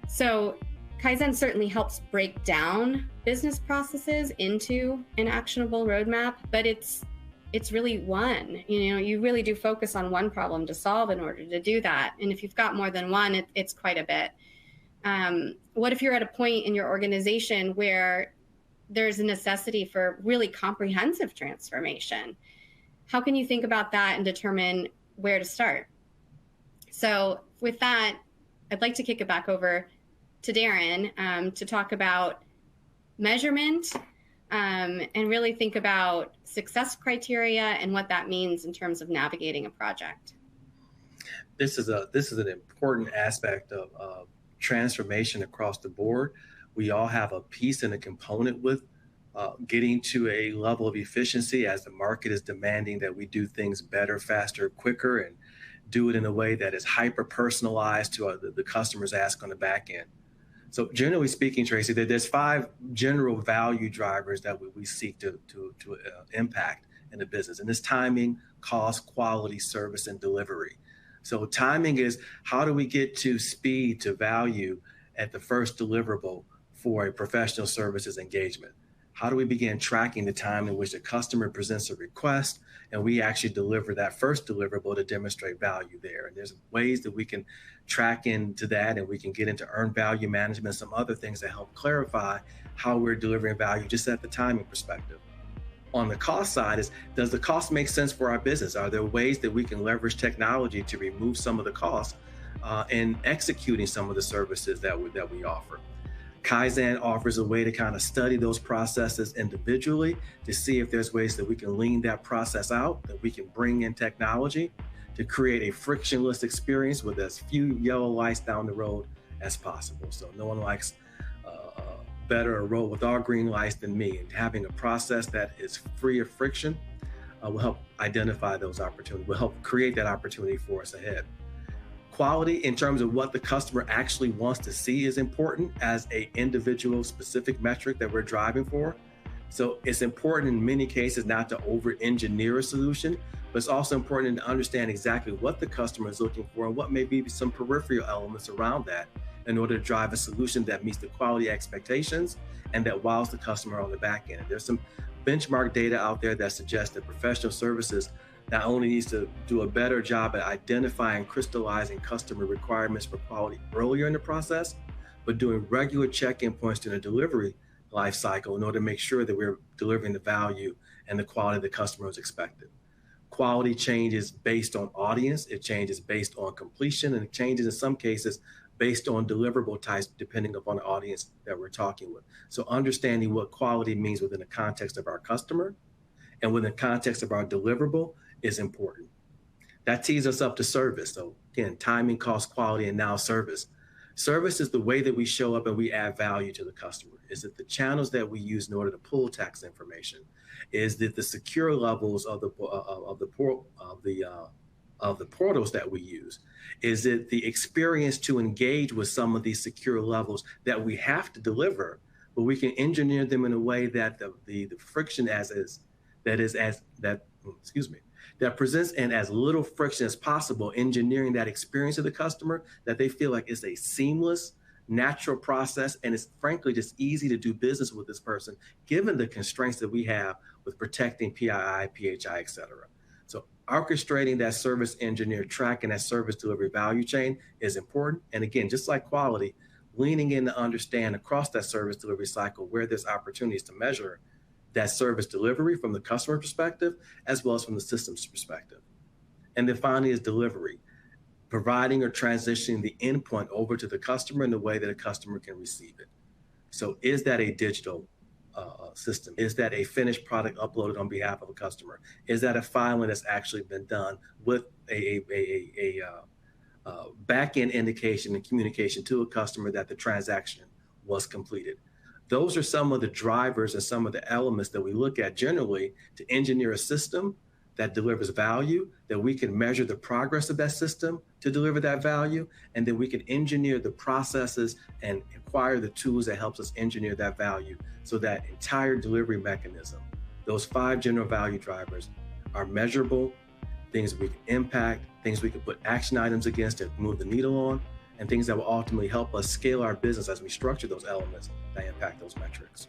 So Kaizen certainly helps break down business processes into an actionable roadmap, but it's really one. You really do focus on one problem to solve in order to do that. And if you've got more than one, it's quite a bit. What if you're at a point in your organization where there's a necessity for really comprehensive transformation? How can you think about that and determine where to start? So with that, I'd like to kick it back over to Darren to talk about measurement and really think about success criteria and what that means in terms of navigating a project. This is an important aspect of transformation across the board. We all have a piece and a component with getting to a level of efficiency as the market is demanding that we do things better, faster, quicker, and do it in a way that is hyper personalized to the customer's ask on the back end. So generally speaking, Tracy, there's 5 general value drivers that we seek to impact in the business. And it's timing, cost, quality, service, and delivery. So timing is how do we get to speed to value at the first deliverable for a professional services engagement? How do we begin tracking the time in which the customer presents a request and we actually deliver that first deliverable to demonstrate value there? And there's ways that we can track into that, and we can get into earned value management, some other things that help clarify how we're delivering value just at the timing perspective. On the cost side is, does the cost make sense for our business? Are there ways that we can leverage technology to remove some of the costs in executing some of the services that we offer? Kaizen offers a way to kind of study those processes individually to see if there's ways that we can lean that process out, that we can bring in technology to create a frictionless experience with as few yellow lights down the road as possible. So no one likes better a road with all green lights than me. And having a process that is free of friction will help identify those opportunities, will help create that opportunity for us ahead. Quality in terms of what the customer actually wants to see is important as a individual specific metric that we're driving for. So it's important in many cases not to over-engineer a solution, but it's also important to understand exactly what the customer is looking for and what may be some peripheral elements around that in order to drive a solution that meets the quality expectations and that wows the customer on the back end. There's some benchmark data out there that suggests that professional services not only needs to do a better job at identifying, crystallizing customer requirements for quality earlier in the process, but doing regular check-in points in the delivery life cycle in order to make sure that we're delivering the value and the quality the customer is expected. Quality changes based on audience, it changes based on completion, and it changes in some cases based on deliverable types depending upon the audience that we're talking with. So understanding what quality means within the context of our customer and within the context of our deliverable is important. That tees us up to service. So again, timing, cost, quality, and now service. Service is the way that we show up and we add value to the customer. Is it the channels that we use in order to pull tax information? Is it the secure levels of the portals that we use? Is it the experience to engage with some of these secure levels that we have to deliver, but we can engineer them in a way that the friction that presents in as little friction as possible, engineering that experience of the customer that they feel like it's a seamless, natural process, and it's frankly just easy to do business with this person, given the constraints that we have with protecting PII, PHI, et cetera. So orchestrating that service engineer track and that service delivery value chain is important. And again, just like quality, leaning in to understand across that service delivery cycle where there's opportunities to measure that service delivery from the customer perspective, as well as from the system's perspective. And then finally is delivery, providing or transitioning the endpoint over to the customer in the way that a customer can receive it. So is that a digital system? Is that a finished product uploaded on behalf of a customer? Is that a filing that's actually been done with a back-end indication and communication to a customer that the transaction was completed? Those are some of the drivers and some of the elements that we look at generally to engineer a system that delivers value, that we can measure the progress of that system to deliver that value, and then we can engineer the processes and acquire the tools that helps us engineer that value so that entire delivery mechanism, those 5 general value drivers, are measurable, things we can impact, things we can put action items against to move the needle on, and things that will ultimately help us scale our business as we structure those elements that impact those metrics.